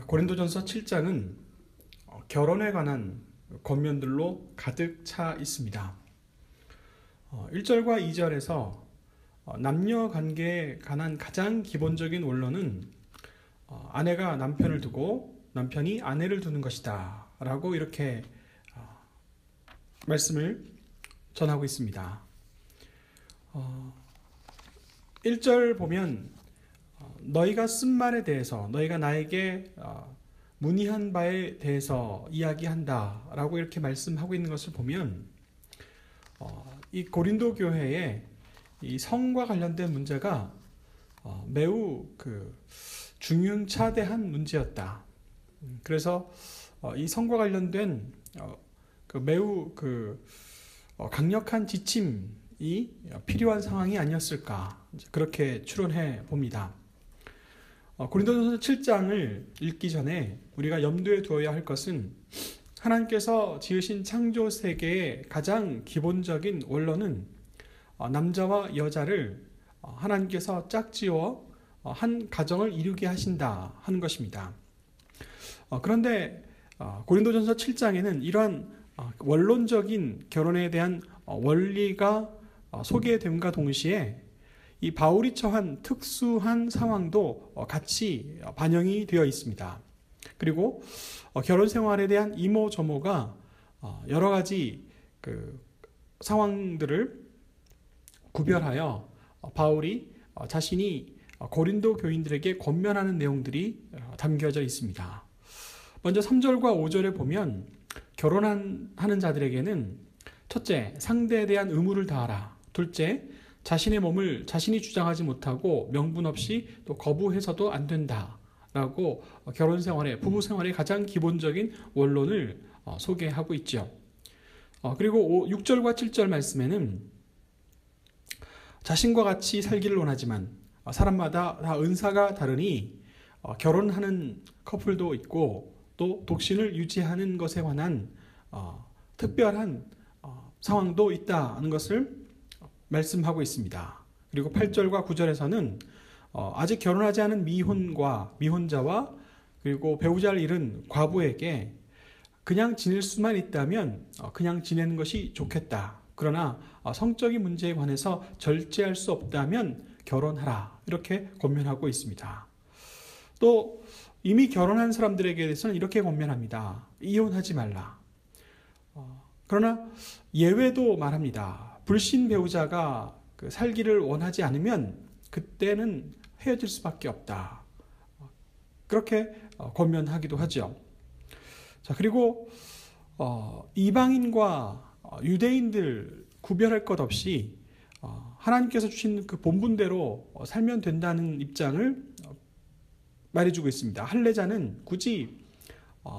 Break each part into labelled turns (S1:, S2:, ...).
S1: 고린도전서 7장은 결혼에 관한 권면들로 가득 차 있습니다. 1절과 2절에서 남녀 관계에 관한 가장 기본적인 원론은 아내가 남편을 두고 남편이 아내를 두는 것이다 라고 이렇게 말씀을 전하고 있습니다. 1절 보면 너희가 쓴 말에 대해서 너희가 나에게 문의한 바에 대해서 이야기한다 라고 이렇게 말씀하고 있는 것을 보면 이 고린도 교회에 이 성과 관련된 문제가 매우 중차대한 문제였다. 그래서 이 성과 관련된 매우 강력한 지침이 필요한 상황이 아니었을까 그렇게 추론해 봅니다. 고린도전서 7장을 읽기 전에 우리가 염두에 두어야 할 것은 하나님께서 지으신 창조 세계의 가장 기본적인 원론은 남자와 여자를 하나님께서 짝지어 한 가정을 이루게 하신다 하는 것입니다. 그런데 고린도전서 7장에는 이러한 원론적인 결혼에 대한 원리가 소개됨과 동시에 이 바울이 처한 특수한 상황도 같이 반영이 되어 있습니다. 그리고 결혼 생활에 대한 이모저모가 여러 가지 상황들을 구별하여 바울이 자신이 고린도 교인들에게 권면하는 내용들이 담겨져 있습니다. 먼저 3절과 5절에 보면 결혼하는 자들에게는 첫째, 상대에 대한 의무를 다하라. 둘째, 자신의 몸을 자신이 주장하지 못하고 명분 없이 또 거부해서도 안 된다 라고 결혼 생활의 부부 생활의 가장 기본적인 원론을 소개하고 있죠. 그리고 6절과 7절 말씀에는 자신과 같이 살기를 원하지만 사람마다 다 은사가 다르니 결혼하는 커플도 있고 또 독신을 유지하는 것에 관한 특별한 상황도 있다는 것을 말씀하고 있습니다. 그리고 8절과 9절에서는 아직 결혼하지 않은 미혼자와 그리고 배우자를 잃은 과부에게 그냥 지낼 수만 있다면 그냥 지내는 것이 좋겠다. 그러나 성적인 문제에 관해서 절제할 수 없다면 결혼하라. 이렇게 권면하고 있습니다. 또 이미 결혼한 사람들에게 대해서는 이렇게 권면합니다. 이혼하지 말라. 그러나 예외도 말합니다. 불신 배우자가 살기를 원하지 않으면 그때는 헤어질 수밖에 없다. 그렇게 권면하기도 하죠. 자, 그리고 이방인과 유대인들 구별할 것 없이 하나님께서 주신 그 본분대로 살면 된다는 입장을 말해주고 있습니다. 할례자는 굳이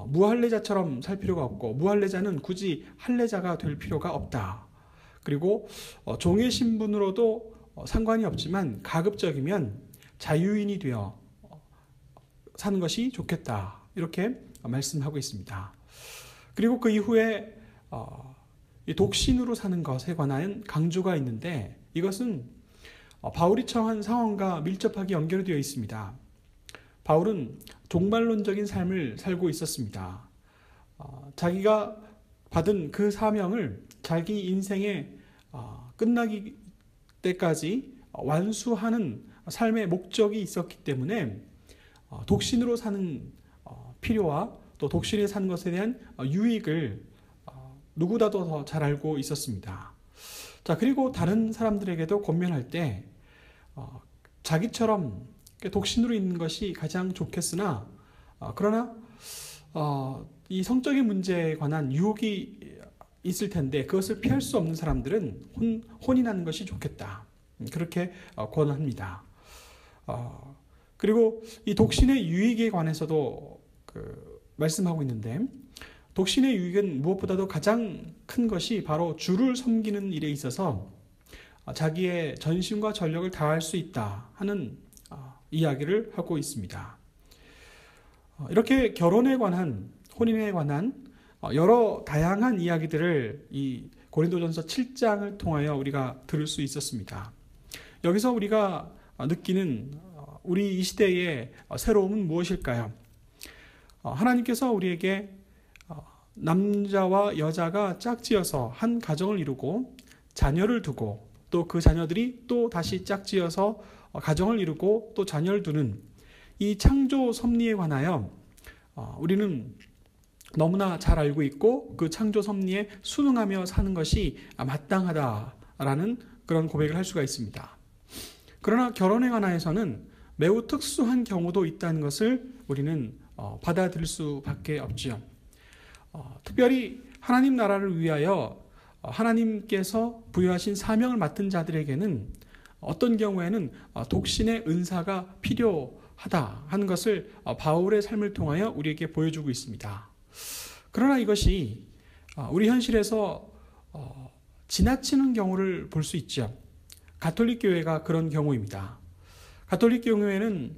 S1: 무할례자처럼 살 필요가 없고 무할례자는 굳이 할례자가 될 필요가 없다. 그리고 종의 신분으로도 상관이 없지만 가급적이면 자유인이 되어 사는 것이 좋겠다. 이렇게 말씀하고 있습니다. 그리고 그 이후에 독신으로 사는 것에 관한 강조가 있는데 이것은 바울이 처한 상황과 밀접하게 연결되어 있습니다. 바울은 종말론적인 삶을 살고 있었습니다. 자기가 받은 그 사명을 자기 인생의 끝나기 때까지 완수하는 삶의 목적이 있었기 때문에 독신으로 사는 필요와 또 독신에 사는 것에 대한 유익을 누구보다도 더 잘 알고 있었습니다. 자, 그리고 다른 사람들에게도 권면할 때 자기처럼 독신으로 있는 것이 가장 좋겠으나 그러나 이 성적인 문제에 관한 유혹이 있을 텐데 그것을 피할 수 없는 사람들은 혼인하는 것이 좋겠다. 그렇게 권합니다. 그리고 이 독신의 유익에 관해서도 말씀하고 있는데 독신의 유익은 무엇보다도 가장 큰 것이 바로 주를 섬기는 일에 있어서 자기의 전심과 전력을 다할 수 있다 하는 이야기를 하고 있습니다. 이렇게 결혼에 관한 혼인에 관한 여러 다양한 이야기들을 이 고린도전서 7장을 통하여 우리가 들을 수 있었습니다. 여기서 우리가 느끼는 우리 이 시대의 새로움은 무엇일까요? 하나님께서 우리에게 남자와 여자가 짝지어서 한 가정을 이루고 자녀를 두고 또 그 자녀들이 또 다시 짝지어서 가정을 이루고 또 자녀를 두는 이 창조 섭리에 관하여 우리는 너무나 잘 알고 있고 그 창조 섭리에 순응하며 사는 것이 마땅하다라는 그런 고백을 할 수가 있습니다. 그러나 결혼에 관하여서는 매우 특수한 경우도 있다는 것을 우리는 받아들일 수밖에 없지요. 특별히 하나님 나라를 위하여 하나님께서 부여하신 사명을 맡은 자들에게는 어떤 경우에는 독신의 은사가 필요하다 하는 것을 바울의 삶을 통하여 우리에게 보여주고 있습니다. 그러나 이것이 우리 현실에서 지나치는 경우를 볼 수 있죠. 가톨릭 교회가 그런 경우입니다. 가톨릭 교회는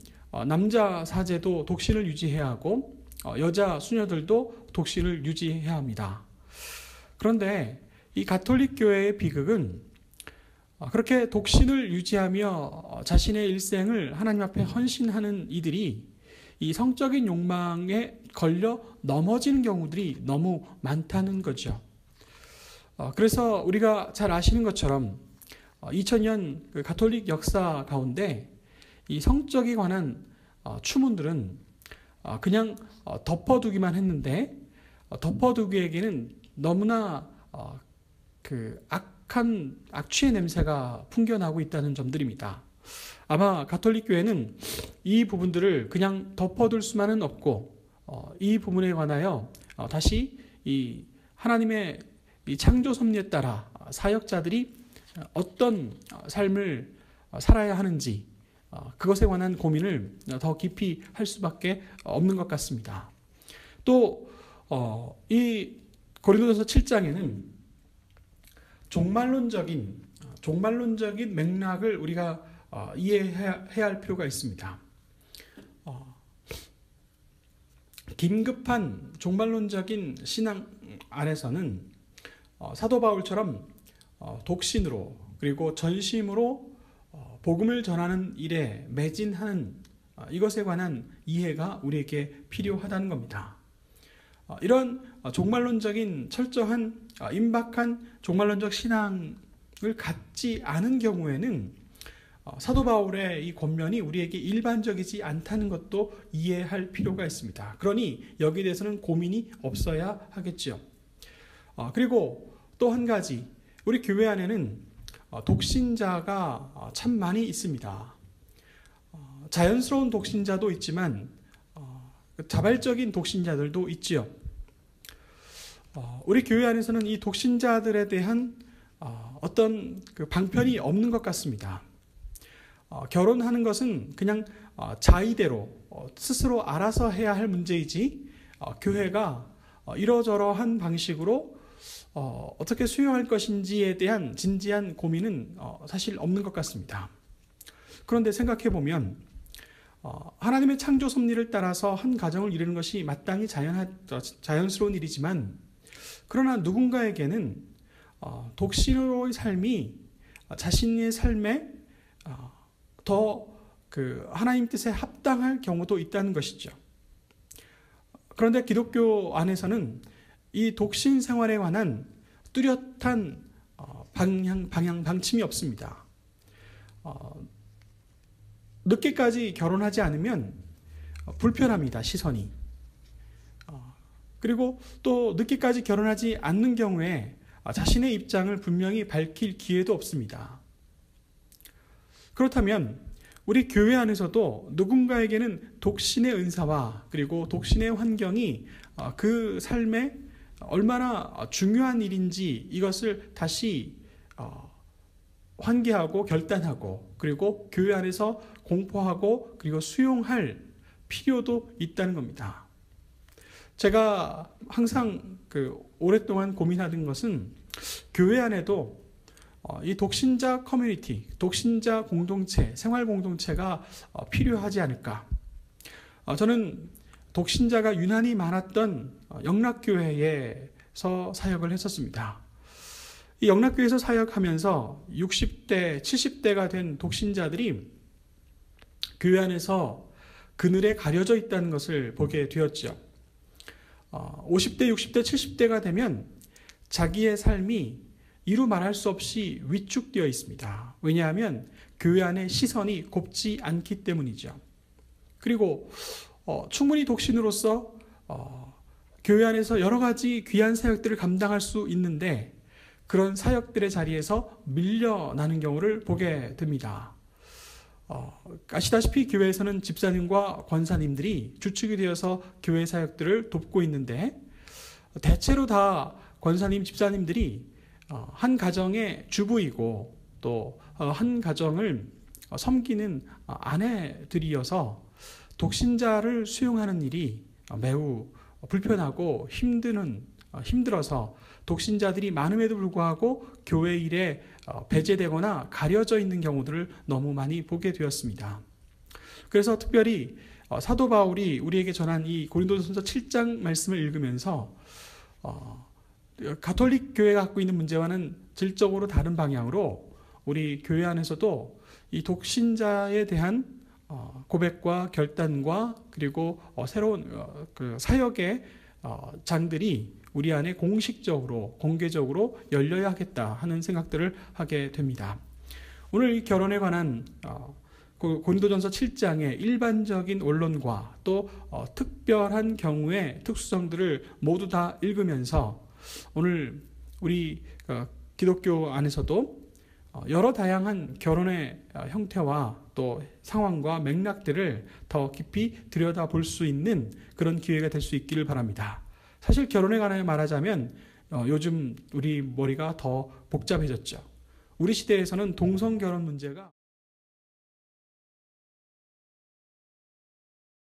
S1: 남자 사제도 독신을 유지해야 하고 여자 수녀들도 독신을 유지해야 합니다. 그런데 이 가톨릭 교회의 비극은 그렇게 독신을 유지하며 자신의 일생을 하나님 앞에 헌신하는 이들이 이 성적인 욕망에 걸려 넘어지는 경우들이 너무 많다는 거죠. 그래서 우리가 잘 아시는 것처럼 2000년 그 가톨릭 역사 가운데 이 성적에 관한 추문들은 그냥 덮어두기만 했는데 덮어두기에게는 너무나 그 악취의 냄새가 풍겨나고 있다는 점들입니다. 아마 가톨릭 교회는 이 부분들을 그냥 덮어둘 수만은 없고 이 부분에 관하여 다시 이 하나님의 이 창조 섭리에 따라 사역자들이 어떤 삶을 살아야 하는지 그것에 관한 고민을 더 깊이 할 수밖에 없는 것 같습니다. 또 이 고린도전서 7장에는 종말론적인 맥락을 우리가 이해해야 할 필요가 있습니다. 긴급한 종말론적인 신앙 안에서는 사도 바울처럼 독신으로 그리고 전심으로 복음을 전하는 일에 매진하는 이것에 관한 이해가 우리에게 필요하다는 겁니다. 이런 종말론적인 철저한 임박한 종말론적 신앙을 갖지 않은 경우에는 사도 바울의 이 권면이 우리에게 일반적이지 않다는 것도 이해할 필요가 있습니다. 그러니 여기에 대해서는 고민이 없어야 하겠죠. 그리고 또 한 가지, 우리 교회 안에는 독신자가 참 많이 있습니다. 자연스러운 독신자도 있지만 자발적인 독신자들도 있지요. 우리 교회 안에서는 이 독신자들에 대한 어떤 그 방편이 없는 것 같습니다. 결혼하는 것은 그냥 자의대로 스스로 알아서 해야 할 문제이지 교회가 이러저러한 방식으로 어떻게 수용할 것인지에 대한 진지한 고민은 사실 없는 것 같습니다. 그런데 생각해 보면 하나님의 창조 섭리를 따라서 한 가정을 이루는 것이 마땅히 자연스러운 일이지만 그러나 누군가에게는 독신으로의 삶이 자신의 삶에 더 그 하나님 뜻에 합당할 경우도 있다는 것이죠. 그런데 기독교 안에서는 이 독신 생활에 관한 뚜렷한 방침이 없습니다. 늦게까지 결혼하지 않으면 불편합니다, 시선이. 그리고 또 늦게까지 결혼하지 않는 경우에 자신의 입장을 분명히 밝힐 기회도 없습니다. 그렇다면 우리 교회 안에서도 누군가에게는 독신의 은사와 그리고 독신의 환경이 그 삶에 얼마나 중요한 일인지 이것을 다시 환기하고 결단하고 그리고 교회 안에서 공포하고 그리고 수용할 필요도 있다는 겁니다. 제가 항상 오랫동안 고민하던 것은 교회 안에도 이 독신자 커뮤니티, 독신자 공동체, 생활 공동체가 필요하지 않을까. 저는 독신자가 유난히 많았던 영락교회에서 사역을 했었습니다. 이 영락교회에서 사역하면서 60대, 70대가 된 독신자들이 교회 안에서 그늘에 가려져 있다는 것을 보게 되었죠. 50대, 60대, 70대가 되면 자기의 삶이 이루 말할 수 없이 위축되어 있습니다. 왜냐하면 교회 안의 시선이 곱지 않기 때문이죠. 그리고 충분히 독신으로서 교회 안에서 여러 가지 귀한 사역들을 감당할 수 있는데 그런 사역들의 자리에서 밀려나는 경우를 보게 됩니다. 아시다시피 교회에서는 집사님과 권사님들이 주축이 되어서 교회 사역들을 돕고 있는데 대체로 다 권사님, 집사님들이 한 가정의 주부이고 또 한 가정을 섬기는 아내들이어서 독신자를 수용하는 일이 매우 불편하고 힘들어서 독신자들이 많음에도 불구하고 교회 일에 배제되거나 가려져 있는 경우들을 너무 많이 보게 되었습니다. 그래서 특별히 사도 바울이 우리에게 전한 이 고린도전서 7장 말씀을 읽으면서 가톨릭 교회가 갖고 있는 문제와는 질적으로 다른 방향으로 우리 교회 안에서도 이 독신자에 대한 고백과 결단과 그리고 새로운 그 사역의 장들이 우리 안에 공식적으로 공개적으로 열려야 하겠다 하는 생각들을 하게 됩니다. 오늘 이 결혼에 관한 고린도전서 7장의 일반적인 원론과 또 특별한 경우의 특수성들을 모두 다 읽으면서 오늘 우리 기독교 안에서도 여러 다양한 결혼의 형태와 또 상황과 맥락들을 더 깊이 들여다볼 수 있는 그런 기회가 될 수 있기를 바랍니다. 사실 결혼에 관하여 말하자면 요즘 우리 머리가 더 복잡해졌죠. 우리 시대에서는 동성 결혼 문제가